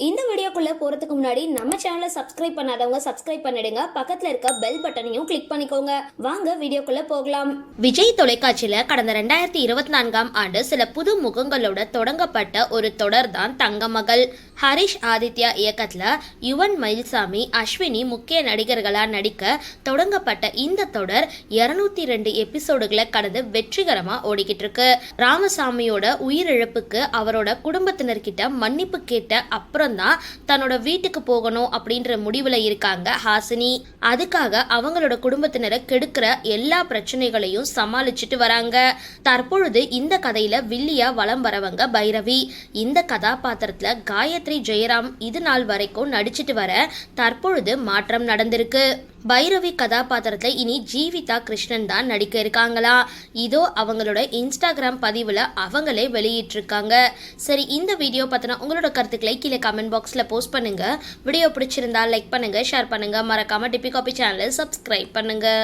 இந்த வீடியோக்குள்ள போறதுக்கு முன்னாடி நம்ம சேனலை சப்ஸ்கிரைப் பண்ணாதவங்க சப்ஸ்கிரைப் பண்ணிடுங்க, பக்கத்துல இருக்க பெல் பட்டனையும் கிளிக் பண்ணிக்கோங்க. வாங்க வீடியோக்குள்ள போகலாம். விஜய் தொலைக்காட்சியில கடந்த 2024ஆம் ஆண்டு சில புது முகங்களோட தொடங்கப்பட்ட ஒரு தொடர் தான் தங்கமகள். ஹரிஷ் ஆதித்யா இயக்கத்துல யுவன் மயில்சாமி, அஸ்வினி முக்கிய நடிகர்களா நடிக்க தொடங்கப்பட்ட இந்த தொடர் 202 எபிசோடுகளை கடந்து வெற்றிகரமா ஓடிக்கிட்டு இருக்கு. ராமசாமியோட உயிரிழப்புக்கு அவரோட குடும்பத்தினர்கிட்ட மன்னிப்பு கேட்ட அப்புறம் தான் தன்னோட வீட்டுக்கு போகணும் அப்படின்ற முடிவுல இருக்காங்க ஹாசினி. அதுக்காக அவங்களோட குடும்பத்தினரை கெடுக்கிற எல்லா பிரச்சனைகளையும் சமாளிச்சுட்டு வராங்க. தற்பொழுது இந்த கதையில வில்லியா வலம் வரவங்க பைரவி. இந்த கதாபாத்திரத்துல காயத்ரி ஜெயராம் இது நாள் வரைக்கும் நடிச்சிட்டு வர தற்பொழுது மாற்றம் நடந்திருக்கு. பைரவி கதாபாத்திரத்துல இனி ஜீவிதா கிருஷ்ணன் தான் நடிக்க இருக்காங்களா. இதோ அவங்களோட இன்ஸ்டாகிராம் பதிவுல அவங்களே வெளியிட்டிருக்காங்க. சரி, இந்த வீடியோ பத்தின உங்களோட கருத்துக்களை கீழே கமெண்ட் பாக்ஸ்ல போஸ்ட் பண்ணுங்க. வீடியோ பிடிச்சிருந்தா லைக் பண்ணுங்க, ஷேர் பண்ணுங்க, மறக்காம டிபி காபி சேனலை சப்ஸ்கிரைப் பண்ணுங்க.